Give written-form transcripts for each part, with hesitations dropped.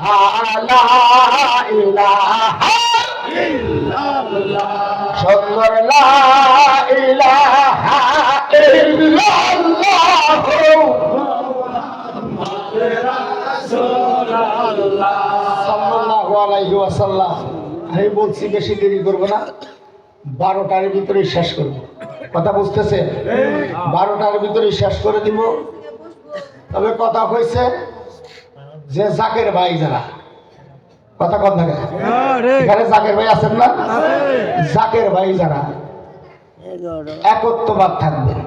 লা ইলাহা ইল্লাল্লাহ সুন্দর লা ইলাহা ইল্লাল্লাহ মুহাম্মাদুর রাসূলুল্লাহ সাল্লাল্লাহু আলাইহি ওয়াসাল্লাম। আমি বলছি বেশি দেরি করব না, 12টার ভিতরে শেষ করব। কথা বুঝতেছে? 12টার ভিতরে শেষ করে দিব। তবে কথা হয়েছে যে জাকের ভাই যারা, কথা কম থাকে এখানে জাকের ভাই আছেন না, জাকের ভাই যারা একত্ববাদ থাকবেন,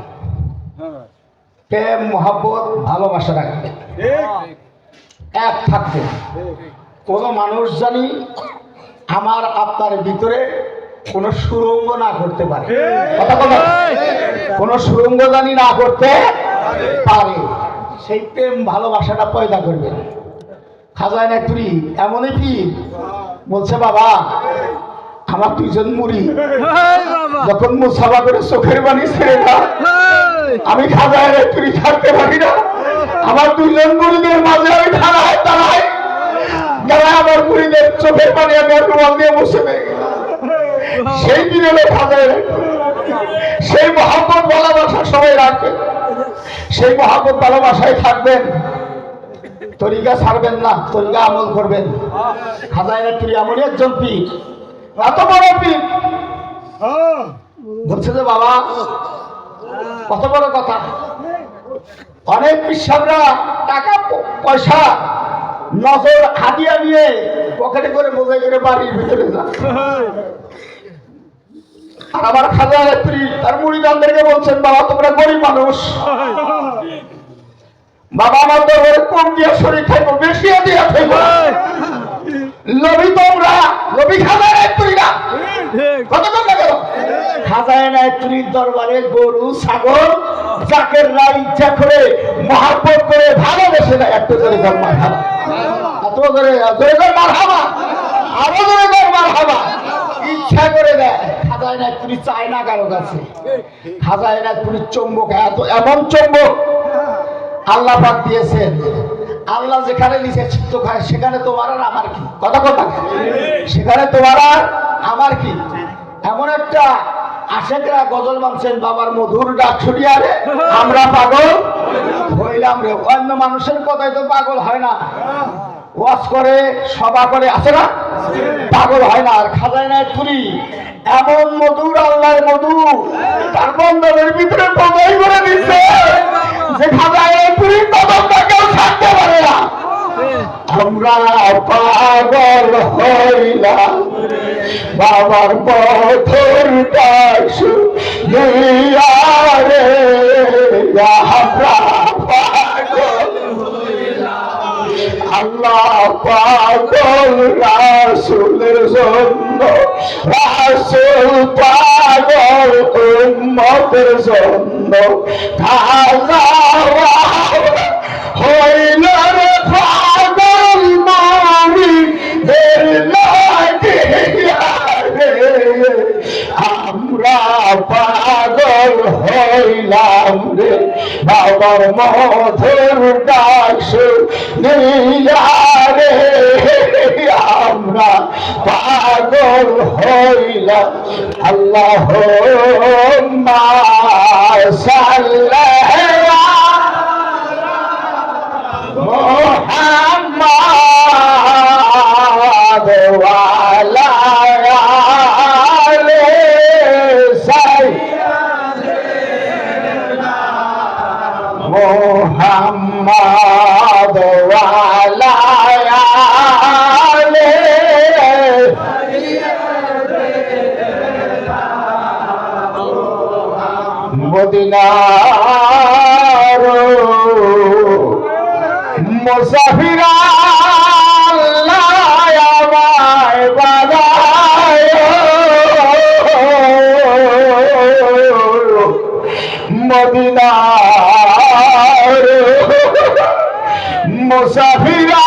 প্রেম মহব্বত ভালোবাসা রাখবেন, এক থাকবেন। কোন মানুষ জানি আমার আপনার ভিতরে কোন সুরঙ্গ না করতে পারে, কথা বলো, কোন সুরঙ্গ জানি না করতে পারে, সেই প্রেম ভালোবাসাটা পয়দা করবেন। খাজায় না তুই এমনই পীর বলছে, বাবা আমার দুইজন মুড়ি যখন মুসাফা করে চোখের পানি ছেড়ে না, আমি খাজায় না তুই থাকতে পারি না। আমার দুইজন মুড়িদের মাঝে আমি দাঁড়াই দাঁড়াই দাঁড়ায় আমার মুড়িদের চোখের পানি আমি আর রুমাল দিয়ে বসে দেয়। সেই দিন এলো খাজায় না, সেই মহব্বত ভালোবাসা সবাই রাখবেন, সেই মহব্বত ভালোবাসায় থাকবেন, তরিকা ছাড়বেন না, তরিকা আমল করবেন। খাজায় না তুই এমনই একজন পীর, এত বড় পীর বলছে যে বাবা কত বড় কথা। অনেক বিশ্বাসরা টাকা পয়সা নজর হাতিয়া নিয়ে পকেটে করে বোঝাই করে বাড়ির ভিতরে যা, আর আমার খাজা স্ত্রী তার মুড়িদানদেরকে বলছেন, বাবা তোমরা গরিব মানুষ, বাবা আমার দরবারে কম দিয়ে শরীর খাইবো, বেশি দিয়ে খাইবো, লোভী তোমরা, লোভী খাজায় স্ত্রী না, কতক্ষণ না গেল খাজায় স্ত্রীর দরবারে গরু ছাগল জাকের রাই ইচ্ছা করে মহব্বত করে ভালোবেসে দেয়। একটু করে কর মারহাবা, এত করে জোরে কর মারহাবা, আরো জোরে কর মারহাবা, ইচ্ছা করে দেয়। খাজায় স্ত্রী চায় না কারো কাছে, খাজায় স্ত্রীর চুম্বক এমন চুম্বক আল্লাহ পাক দিয়েছেন। আল্লাহ যেখানে নিচে চিত্ত খায় সেখানে তোমার আর আমার কি, কথা কথা সেখানে তোমার আর আমার কি। এমন একটা আশেকরা গজল মানছেন, বাবার মধুর ডাক শুনিয়া রে আমরা পাগল হইলাম রে। অন্য মানুষের কথাই তো পাগল হয় না, ওয়াজ করে সভা করে আছে না, পাগল হয় না। আর খাজায় না তুলি এমন মধুর, আল্লাহর মধু তার বন্ধনের ভিতরে প্রবেশ করে দিচ্ছে যে খাজায় তুলি কদমটা কেউ থাকতে পারে না। আমরা পাগল হইলাম বাবার মধুর ডাক শুনিয়া রে, আমরা পাগল আল্লাহ পাগল রাসূলের জন্য, রাসূল পাগল উম্মতের জন্য। খাজা হইল রে পাগল মুরিদের লাগিয়া রে, আমরা পাগল হইলাম রে বাবার মধুর ডাক শুনিয়া রে, আমরা পাগল হইলাম। আল্লাহুম্মা সাল্লি মুহাম্মাদ ওয়া আলা আলি সাইয়্যিদিনা মুহাম্মাদ ওয়া আলা আলি মদিনার মুসাফিরা আমায় বানায়, মদিনার মুসাফিরা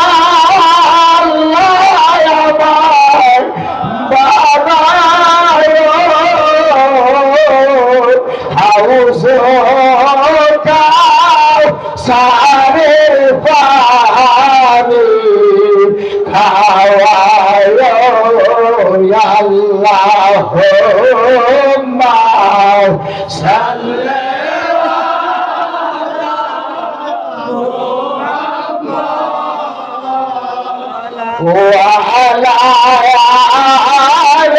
আমায় বানায়, হাউস সারে পানি আল্লাহুম্মা সাল্লি وعلى آل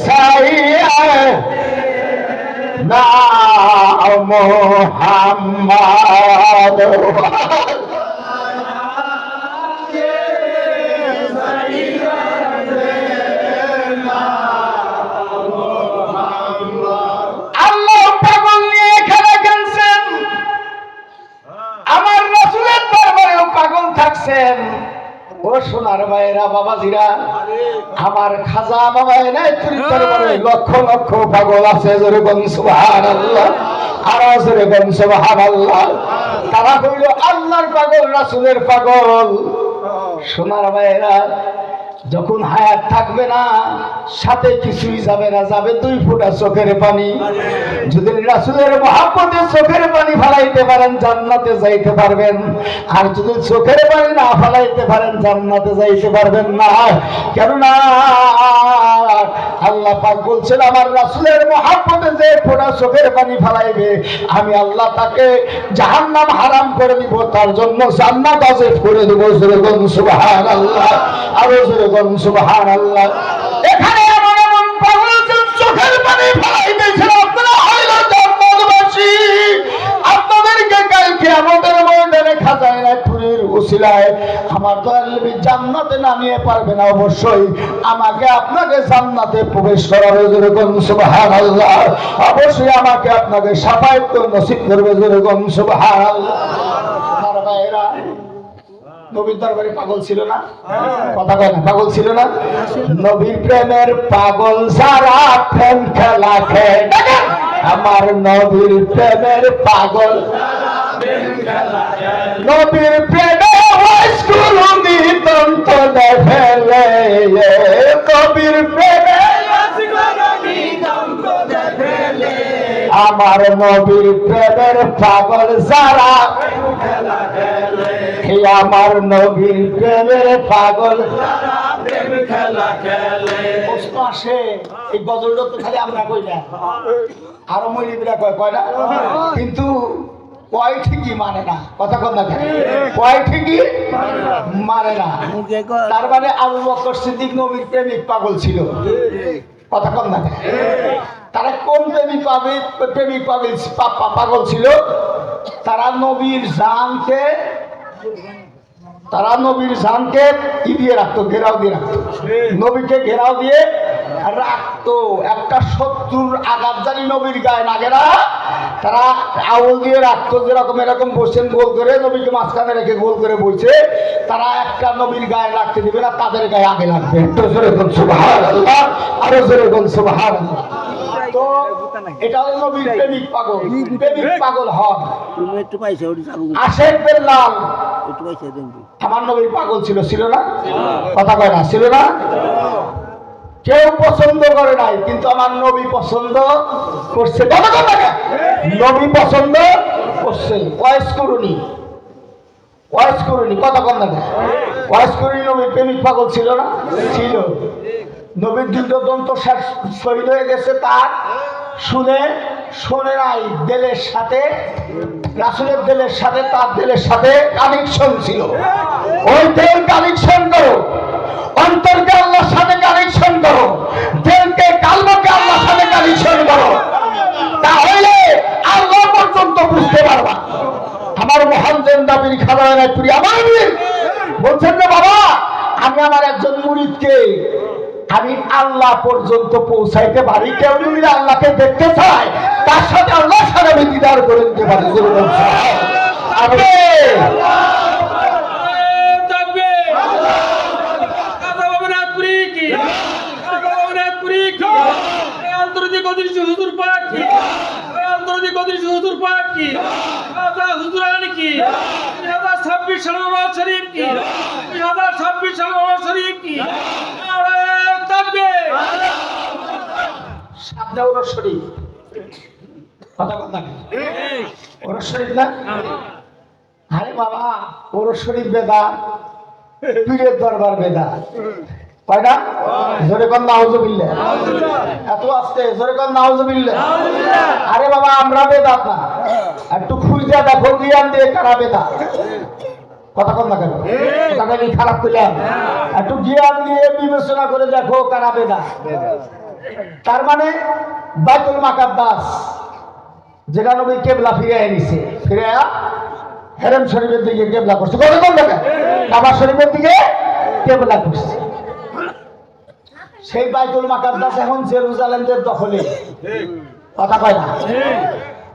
سيدنا محمد আল্লাহ পাগল নিয়ে খেলা খেলছেন, আমার রাসূলের দরবারেও পাগল থাকছেন। ও সোনার ভাইয়েরা, বাবাজিরা, আমার খাজা বাবা এনায়েতুল দরবারে লক্ষ লক্ষ পাগল আছে। জোরে বলুন সুবহানাল্লাহ, আর জোরে বলুন সুবহানাল্লাহ। তারা হইল আল্লাহর পাগল, রাসূলের পাগল। সোনার ভাইয়েরা, যখন হায়াত থাকবে না, সাথে কিছুই যাবে না, যাবে 2 ফোঁটা চোখের পানি। যদি রাসূলের মহব্বতে চোখের পানি ফেলাইতে পারেন, জান্নাতে যাইতে পারবেন। আর যদি চোখের পানি না ফেলাইতে পারেন, জান্নাতে যাইতে পারবেন না। কেননা আল্লাহ পাক বলছেন, আমার রাসূলের মহব্বতে যে ফোঁটা চোখের পানি ফেলাইবে, আমি আল্লাহ তাকে জাহান্নাম হারাম করে দিব, তার জন্য জান্নাত ওয়াজিব করে দেব। সুবহানাল্লাহ, আরো জোরে বলুন সুবহানাল্লাহ। এখানে এমন এমন পাগল আছেন, চোখের পানি ফেলাইতেছেন, আপনারা হইল জান্নাতবাসী। আপনাদেরকে কাল কিয়ামতের ময়দানে খাজা এনায়েতুলের উসিলায় আমার দয়াল নবী জান্নাতে নামিয়ে পারবে না, অবশ্যই আমাকে আপনাকে জান্নাতে প্রবেশ করাবে। জোরে বলুন সুবহানাল্লাহ। অবশ্যই আমাকে আপনাকে শাফায়াত নসিব করবে। জোরে বলুন সুবহানাল্লাহ। আমার ভাইরা, নবীর দরবারে পাগল ছিল না? কথা কয় না, পাগল ছিল না? নবীর প্রেমের পাগল যারা, প্রেম খেলা খেলে, আমার নবীর প্রেমের পাগল, নবীর প্রেমে ওয়াসকুলুনি দন্ত ফেলে, নবীর প্রেমে আমার নবীর প্রেমের পাগল যারা, আমার নবীর প্রেমের পাগল আসে। এই গজলটা তো খালি আমরা কই না, আরো মৌলবীরা কয়, কয় না? কিন্তু কয় ঠিকই মানে না। কথা কন না, কয় ঠিকই মানে না। তার মানে আবু বকর সিদ্দিক নবীর প্রেমিক পাগল ছিল। কথা কন না। তারা কোন প্রেমিক পাগল ছিল? তারা নবীর জানকে কি দিয়ে রাখতো? ঘেরাও দিয়ে রাখতো। নবীকে ঘেরাও দিয়ে রাখতো। একটা শত্রুর আঘাত জানি নবীর গায়ে না গেরা, তারা আউল দিয়ে রাখতো। যেরকম এরকম বসছেন গোল করে, নবীকে মাঝখানে রেখে গোল করে বসে, তারা একটা নবীর গায়ে রাখতে দিবে না, তাদের গায়ে আগে লাগবে। একটু জোরে বল সুবহানাল্লাহ, আরো জোরে বল সুবহানাল্লাহ। তো এটা হলো নবীর প্রেমিক পাগল। প্রেমিক পাগল হন। আশেক বেল্লাল আমার নবীর পাগল ছিল, ছিল না? কথা কয় না, ছিল না? কেউ পছন্দ করে নাই, কিন্তু আমার নবী পছন্দ করছে। নবী পছন্দ করছে। ওয়াইস করুনি, কথা কন না। ওয়াইস করুনি নবীর প্রেমিক পাগল ছিল না? ছিল। নবীর দুর্দন্ত শহীদ হয়ে গেছে, তার শুনে নাই। দিলের সাথে, রাসূলের দিলের সাথে তার দিলের সাথে কানেকশন ছিল। ওই দিল কানেকশন করো, অন্তরকে আল্লাহর সাথে কানেকশন করো, দিলকে কালবকে আল্লাহর সাথে কানেকশন করো, তাহলে আল্লাহ পর্যন্ত বুঝতে পারবা। আমার মহানদের নবীর খাজা এনায়েতুল আমার বলছেন যে, বাবা, আমি আমার একজন মুরিদকে আমি আল্লাহ পর্যন্ত পৌঁছাইতে পারি। কেউ যদি আল্লাহকে দেখতে চায়, তার সাথে আল্লাহর সাথে আমি দিদার করে দিতে পারি। আরে বাবা, ওরস শরীফ বেদা পীরের দরবার বেদাত কয় না? জোরে কোন নাউজুবিল্লাহ। এত আস্তে জোরে কোন নাউজুবিল্লাহ। আরে বাবা আমরা বেদাত না, একটু খুঁজে দেখো জ্ঞান দিয়ে কারা বেদাত। কথা কম না কেন? কথা কি খারাপ করলাম? একটু জ্ঞান দিয়ে বিবেচনা করে দেখো কারা বেদাত। তার মানে বাইতুল মুকাদ্দাস যেটা নবী কেবলা ফিরে এনেছে, ফিরে হেরেম শরীফের দিকে কেবলা করছে। কথা কম না কেন? কাবা শরীফের দিকে কেবলা করছে। সেই বাইতুল মুকাদ্দাস এখন জেরুজালেমের দখলে। কথা কয় না?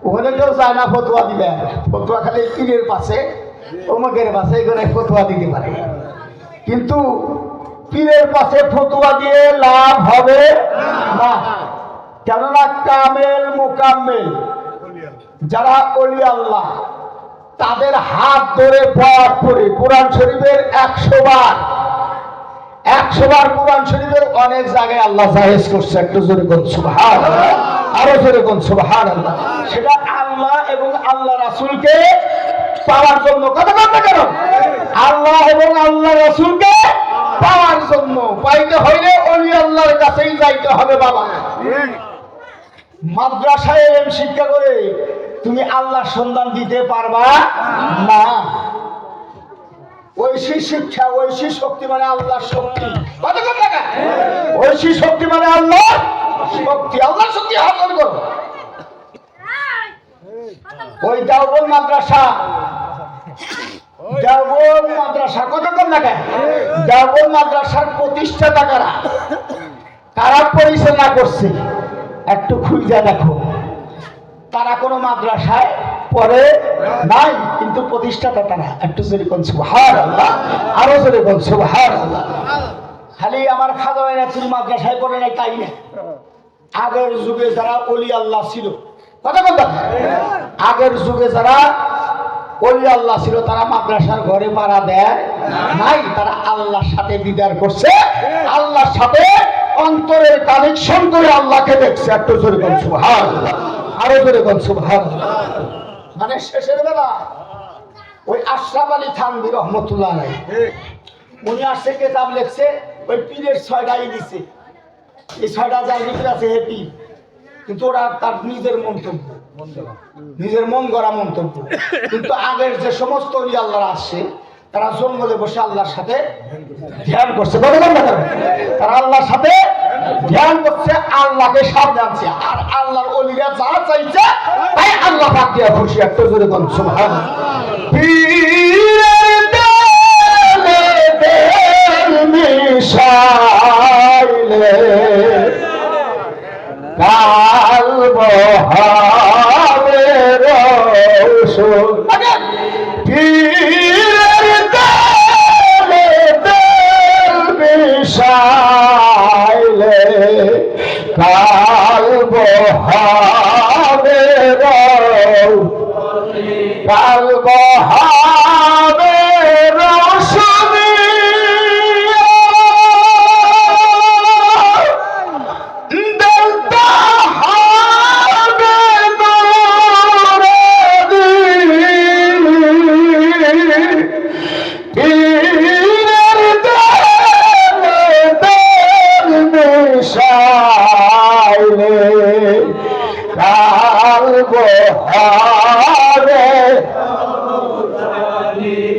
ওখানে কেউ যায় না ফতোয়া দিবে, ফতোয়া খালি পীরের পাশে অমুকের পাশে করে ফতোয়া দিতে পারে, কিন্তু পীরের পাশে ফতোয়া দিয়ে লাভ হবে না। কেননা কামেল মুকাম্মেল যারা ওলি আল্লাহ তাদের হাত ধরে পাঠ করে কোরআন শরীফের 100 বার কোরআন শরীফের অনেক জায়গায় আল্লাহ জায়েজ করছে। একটু জোরে কোন সুবহানাল্লাহ, আরো জোরে কোন সুবহানাল্লাহ। সেটা আল্লাহ এবং আল্লাহ রাসূলকে পাওয়ার জন্য। কথা বলতে কেন? আল্লাহ এবং আল্লাহ রাসূলকে পাওয়ার জন্য। পাইতে হইলে ওলি আল্লাহর কাছেই যাইতে হবে বাবা। মাদ্রাসায় এলেম শিক্ষা করে তুমি আল্লাহর সন্ধান দিতে পারবা না। ঐশী শিক্ষা, ঐশী শক্তি মানে আল্লাহর শক্তি। কতক্ষণ টাকা? ঐশী শক্তি মানে আল্লাহ শক্তি। আল্লাহর শক্তি অর্জন করো। ওই দেওবন্দ মাদ্রাসা, দেওবন্দ মাদ্রাসা কতক্ষণ টাকা? দেওবন্দ মাদ্রাসার প্রতিষ্ঠাতা কারা, কারা পরিচালনা করছে একটু খুঁজে দেখো। তারা কোনো মাদ্রাসায় পড়ে নাই, কিন্তু প্রতিষ্ঠাতা তারা। একটু জোরে কোন সুবহানাল্লাহ, আরো জোরে কোন সুবহানাল্লাহ। খালি আমার খাজা বায়নাতুল মাদ্রাসায় পড়ে নাই তাই না, আগের যুগে যারা ওলি আল্লাহ ছিল, কথা বলতে আগের যুগে যারা ওলি আল্লাহ ছিল তারা মাদ্রাসার ঘরে পাড়া দেয় নাই, তারা আল্লাহর সাথে দিদার করছে, আল্লাহর সাথে অন্তরের কানেকশন করে আল্লাহকে দেখছে। একটু জোরে কোন সুবহানাল্লাহ, আরো জোরে কোন সুবহানাল্লাহ। মানে শেষের বেলা ওই আশরাফ আলী থানভী রহমতুল্লাহ আলাইহি উনি আসছে কিতাব লিখছে, ওই পীরের 6টাই দিছে। এই 6টা যার ভিতরে আছে হেপি, কিন্তু ওরা তার নিজের মন্তব্য, নিজের মন গড়া মন্তব্য। কিন্তু আগের যে সমস্ত ওলি আল্লাহরা আসছে তারা জঙ্গলে বসে আল্লাহর সাথে ধ্যান করছে। তারা আল্লাহর সাথে ধ্যান করছে, আল্লাহকে সামনে আনছে, আর আল্লাহর ওলিরা যা চাইছে তাই আল্লাহ পাক দিয়া খুশি। একটু জোরে কোন সুবহানাল্লাহ। পীরের দেলে দেল মিশাইলে কাল বহাবে রসুল। পীরের দেলে দেল মিশাইলে কাল বহাবে রসুল, কাল বহাবে রসুল।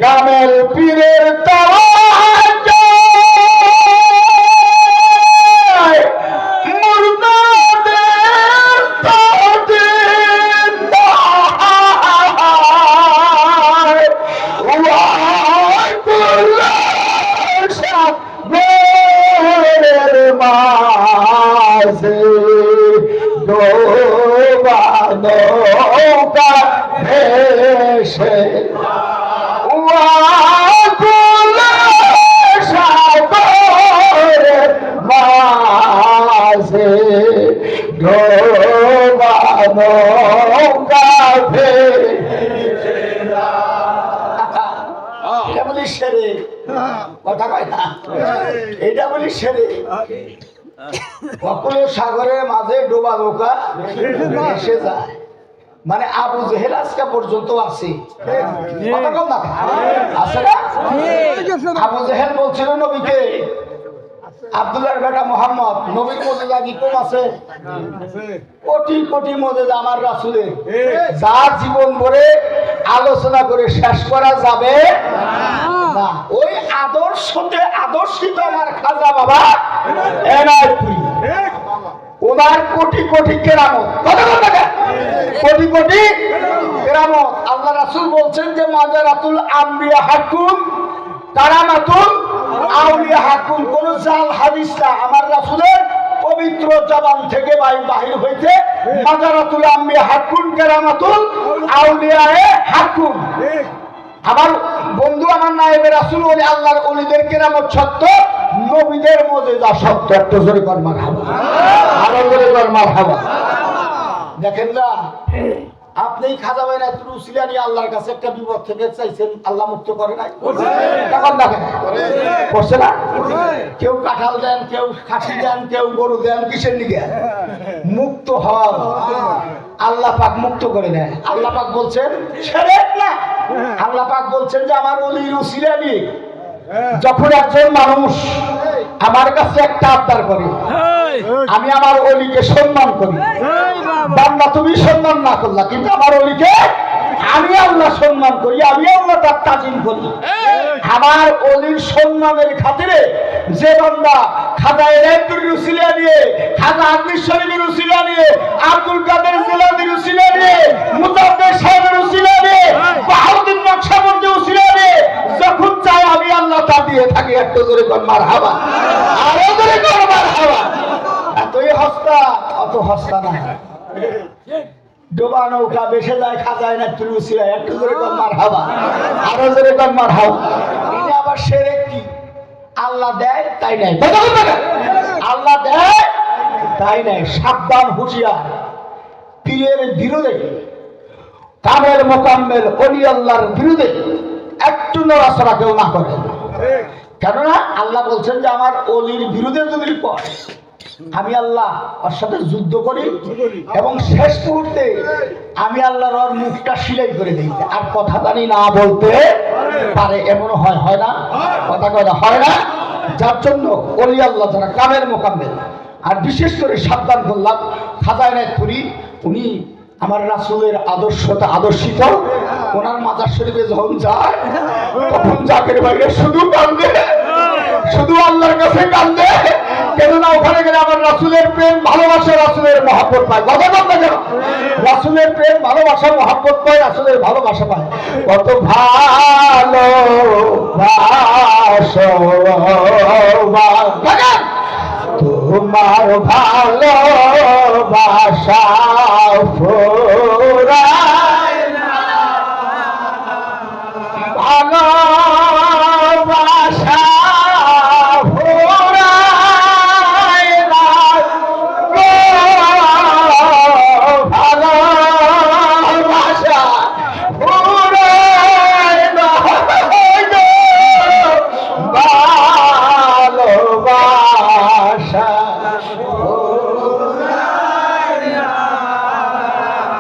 কামেল পীরের তাওয়াজ্জুহ মুর্দাদের তাওদিন দায় ওয়া কুল্লা শাবের মাঝে ডোবানো কা ভেসে মাঝে ডোবানো কাফে। এটা বলি সেরে, কথা কয় না, এটা বলি সেরে। অকুল সাগরের মাঝে ডোবা নৌকা ভেসে যায়, মানে আবু জেহেল আজকে পর্যন্ত আছে, কতক্ষণ না আছে না? আবু জেহেল বলছিল নবীকে, আব্দুল্লাহর বেটা মোহাম্মদ, নবীর মর্যাদা কি কম আছে? কোটি কোটি মর্যাদা আমার রাসূলের, যা জীবন ভরে আলোচনা করে শেষ করা যাবে না। ওই আদর্শতে আদর্শিত আমার খাজা বাবা এনায়তপুরী, ওনার কোটি কোটি কেরামত, কোটি কোটি কেরামত। আল্লাহ রাসূল বলছেন যে মাজারাতুল আম্বিয়া হাকুম কারামাতুল আউলিয়া হাকুম, কোন জাল হাদিস না, আমার রাসূলের পবিত্র জবান থেকে বাহির হইতে মাজারাতুল আম্বিয়া হাকুম কারামাতুল আউলিয়ায়ে হাকুম। আমার বন্ধু, আমার নায়েবে রাসূল ওলি আল্লাহর ওলিদের কেরামত সত্য, নবীদের মুজিজা সত্য। একটু জোরে কর মারহাবা, আরো জোরে কর মারহাবা। দেখেন না, আপনি খাজা ভাই না তুলসিলা নিয়ে আল্লাহর কাছে একটা বিপদ থেকে চাইছেন, আল্লাহ মুক্ত করে নাই? তখন দেখেন করছে না? কেউ কাঁঠাল দেন, কেউ খাসি দেন, কেউ গরু দেন, কিসের লিগে? মুক্ত হওয়ার। আল্লাহ পাক মুক্ত করে দেয়। আল্লাহ পাক বলছেন শিরক না, আল্লাহ পাক বলছেন যে আমার ওলির উসিলা নিয়ে যখন একজন মানুষ আমার কাছে একটা আবদার করে, আমি আমার ওলিকে সম্মান করি। বান্দা তুমি সম্মান না করলা, কিন্তু আমার ওলিকে আমি আল্লাহ সম্মান করি, আমি আল্লাহ তার তাজিম করি। আমার ওলির সম্মানের খাতিরে যে বান্দা খাজা এনায়েতপুরীর উসিলা নিয়ে, খাজা আজমির শরীফের উসিলা নিয়ে, আব্দুল কাদের জিলানীর উসিলা নিয়ে, মুজাদ্দেদ সাহেবের উসিলা নিয়ে, বাহাউদ্দিন নকশবন্দির উসিলা নিয়ে যখন চাই আমি আল্লাহ তা দিয়ে থাকি। একটু জোরে কর মারহাবা, আরো জোরে কর মারহাবা। এতই হস্তা, অত হস্তা না। ডোবা নৌকা বেসে যায় খাজা এনায়েতপুরীর উসিলায়। একটু জোরে কর মারহাবা, আরো জোরে কর মারহাবা। এটা আবার শিরক কি? আল্লাহ দেয় তাই নাই, আল্লাহ দেয় তাই নাই। সাবধান, হুঁশিয়ার। পীরের বিরুদ্ধে, কামেল মোকাম্মেল ওলি আল্লাহর বিরুদ্ধে একটু নড়াচড়া কেউ না করে। কেননা আল্লাহ বলছেন যে আমার ওলির বিরুদ্ধে যদি পড়ে, আমি আল্লাহ ওর সাথে যুদ্ধ করি এবং শেষ মুহূর্তে আমি আল্লাহর ওর মুখটা সিলাই করে দিই, আর কথা জানি না বলতে পারে। এমন হয়, হয় না? কথা কয় না, হয় না? যার জন্য ওলি আল্লাহ যারা কামেল মোকাম্মেল, আর বিশেষ করে সাবধান করলাম খাজা এনায়েতপুরী, উনি আমার রাসূলের আদর্শতা আদর্শিত। ওনার মাজার শরীফে যখন যায় তখন জাকের বাইরে শুধু কান্দে, শুধু আল্লাহর কাছে কান্দে। কেননা ওখানে গেলে আমার রাসূলের প্রেম ভালোবাসা, রাসূলের মহব্বত পায়। কথা বলতে কেন? রাসূলের প্রেম ভালোবাসা মহব্বত পায়, রাসূলের ভালোবাসা পায়। কত ভালোবাসো তোমার ভালোবাসা ফুরায় না, ভালোবাসা ফুরায় না, ভালোবাসা ফুরায় না, ভালোবাসা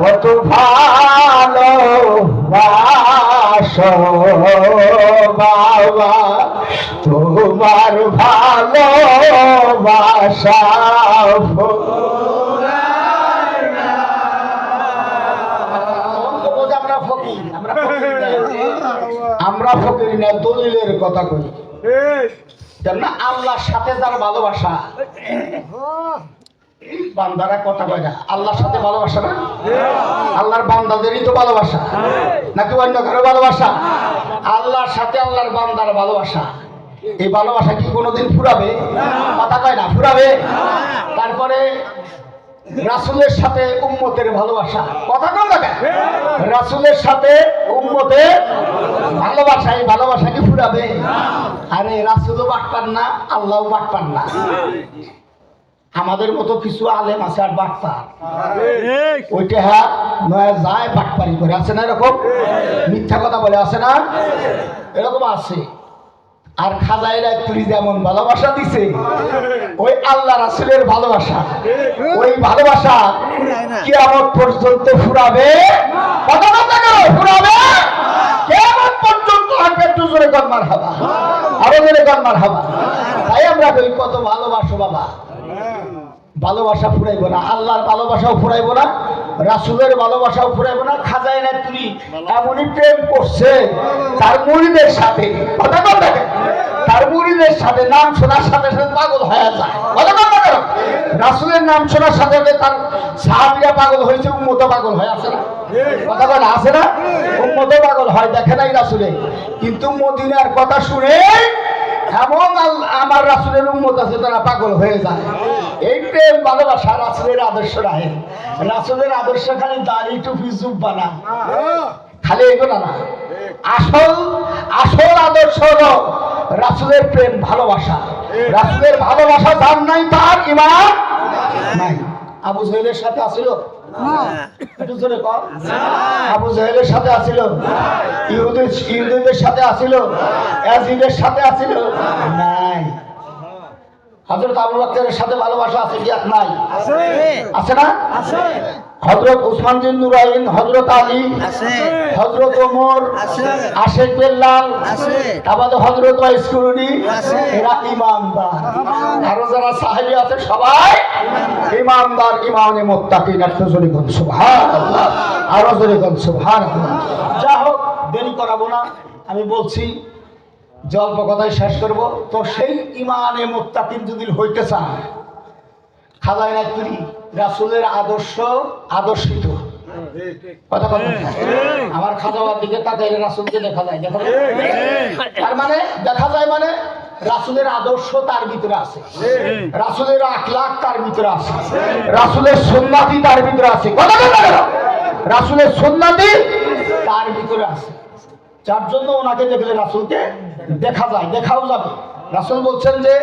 কত ভালোবাসো বাবা তোমার ভালোবাসা আমরা ফকির না, দলিলের কথা কই। না, আল্লাহর সাথে যার ভালোবাসা, বান্দারা কথা কয় না, আল্লাহর সাথে ভালোবাসা না? আল্লাহর বান্দাদেরই তো ভালোবাসা, নাকি অন্য কারো ভালোবাসা? আল্লাহর সাথে আল্লাহর বান্দার ভালোবাসা। এই ভালোবাসা কি কোনোদিন ফুরাবে? কথা কয় না, ফুরাবে? তারপরে রাসূলের সাথে উম্মতের ভালোবাসা, কথা কয় না? রাসূলের সাথে উম্মতের ভালোবাসা, এই ভালোবাসা কি ফুরাবে? আরে রাসূলও বাটপার না, আল্লাহও বাটপার না। আমাদের মতো কিছু আলেম আছে আর বাটপার, ওইটা হ্যাঁ নয় যায় বাটপারি করে, আছে না? এরকম মিথ্যা কথা বলে, আছে না? এরকম আছে। আর খাজাইরা তুই যেমন ভালোবাসা দিছে ওই আল্লাহ রাসূলের ভালোবাসা, ওই ভালোবাসা কিয়ামত পর্যন্ত ফুরাবে, কথা বলতে গেল ফুরাবে, কিয়ামত পর্যন্ত থাকবে। একটু জোরে কর মারহাবা, আরো জোরে কর মারহাবা। তাই আমরা বলি কত ভালোবাসো বাবা, ভালোবাসা ফুরাইবো না, আল্লাহর ভালোবাসাও ফুরাইবো না, রাসূলের ভালোবাসাও ফুরাইবো না। খাজাইনা তুই এমনই প্রেম করছে তার মুরিদের সাথে, কথা বলতে তার মুরিদের সাথে নাম শোনার সাথে সাথে পাগল হয়ে যায়, কথা বলতে গেল রাসূলের নাম শোনার সাথে সাথে তার সাহাবীরা পাগল হয়েছে, উম্মত পাগল হয়ে আছে না, কথা বলে আছে না, উম্মত পাগল হয়, দেখে নাই রাসূলে, কিন্তু মদিনার কথা শুনে এমন আমার রাসূলের উম্মত আছে তারা পাগল হয়ে যায়। এই প্রেম ভালোবাসা রাসূলের আদর্শ রাহে, রাসূলের আদর্শ খালি দাড়ি টুপি জুব্বা না, খালি এগুলো না, আসল আসল আদর্শ হলো রাসূলের প্রেম ভালোবাসা। রাসূলের ভালোবাসা যার নাই তার ঈমান নাই। আবু জেহেলের সাথে আছিল, একটু জোরে কর, আবু জেহেলের সাথে আছিল, ইহুদিদের সাথে আছিল, ইয়াজিদের সাথে আছিল, নাই। হযরত আবু বকরের সাথে ভালোবাসা আছে কি নাই? আছে না? হযরত উসমান বিন নুরাইন, হযরত আলী, হযরত ওমর, আশেক বেল্লাল, তারপরে হযরত ওয়াইসকুরুনি, এরা ইমানদার। আরো যারা সাহাবী আছে সবাই ইমানদার, ইমানে মুত্তাকিন। একটু জোরে বলুন সুবহানাল্লাহ, আরো জোরে বলুন সুবহানাল্লাহ। যা হোক, দেরি করাবো না, আমি বলছি জল্প কথায় শেষ করবো। তো সেই ইমানে মুত্তাকিন যদি হইতে চান, খাজাইনা তুই রাসূলের আদর্শ আদর্শিত, কথা বলেন। আমার খাজাওয়ার দিকে তাকাইলে রাসূলকে দেখা যায়, দেখো, তার মানে দেখা যায় মানে রাসূলের আদর্শ তার ভিতরে আছে, রাসূলের আখলাক তার ভিতরে আছে, রাসূলের সুন্নাতি তার ভিতরে আছে, কথা বলেন, রাসূলের সুন্নাতি তার ভিতরে আছে, যার জন্য ওনাকে দেখলে রাসূলকে দেখা যায়, দেখাও যাবে। রাসূল বলছেন যে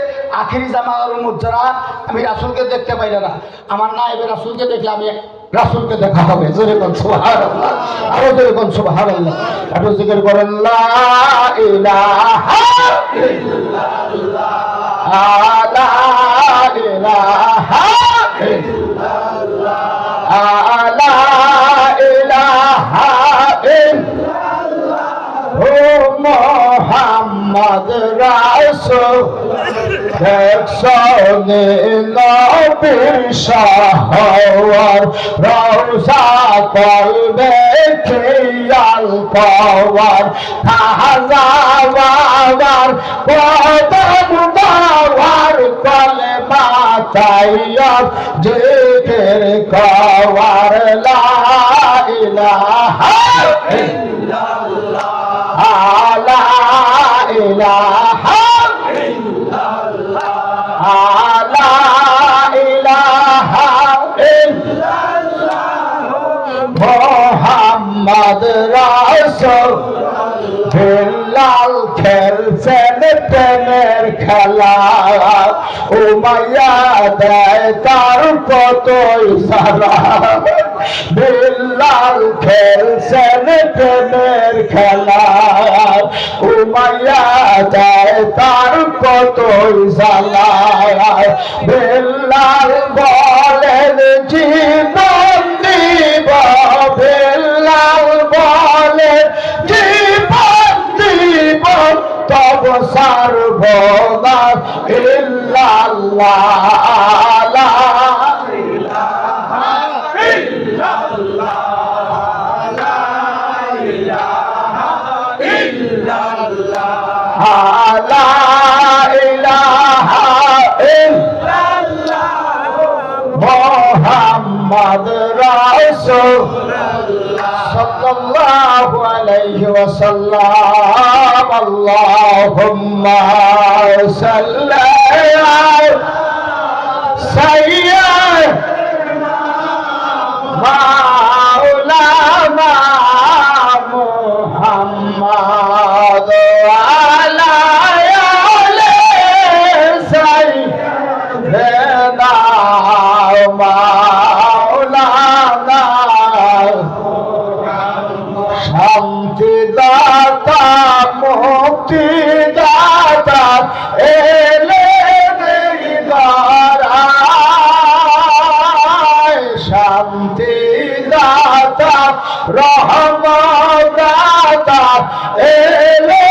আখিরি জামানার উম্মত যারা, আমি রাসূলকে দেখতে পাইলে না, আমার নায়েবে রাসূলকে দেখলে আমি রাসূলকে দেখা হবে। জোরে বল সুবহানাল্লাহ, আরো জোরে বল সুবহানাল্লাহ। একটু জিকির করেন লা ইলাহা ইল্লাল্লাহ, লা ইলাহা ইল্লাল্লাহ, লা ইলাহা ইল্লাল্লাহ, ও মুহাম্মদ রাসূল দেখছনে নবীর শাহওয়ার রওজা কলবে খেয়াল পাওয়ার তাজা বাবার কদম বাবার কলমা তাইয়াব জিকির কওয়ার লা ইলাহা ইল্লাল্লাহ, লা ইলাহা লা ইলাহা ইল্লাল্লাহ, মুহাম্মদ রাসূল বিল্লাল খেলছেন প্রেমের খেলা, উমাইয়া দেয় তার কতই সারা, বিল্লাল খেলছেন প্রেমের খেলা, উমাইয়া দেয় তার কতই জ্বালা, বিল্লাল বলেন জীবন দিব, বিল্লাল বলেন জীবন দিব, তব সারবনা ইল্লাল্লাহ, লা ইলাহা ইল্লাল্লাহ, লা ইলাহা ইল্লাল্লাহ, লা ইলাহা ইল্লাল্লাহ, মুহাম্মদ রাসূলুল্লাহ সাল্লাল্লাহু আলাইহি ওয়াসাল্লাম। আল্লাহুম্মা সাল্লি আলা সাইয়্যিদিনা মাওলানা মুহাম্মদ আলা আলি সাইয়্যিদিনা মাওলানা, শান্তি দাতা মুক্তি দাতা এলে দিদারায় শান্তি দাতা রহমত দাতা এলে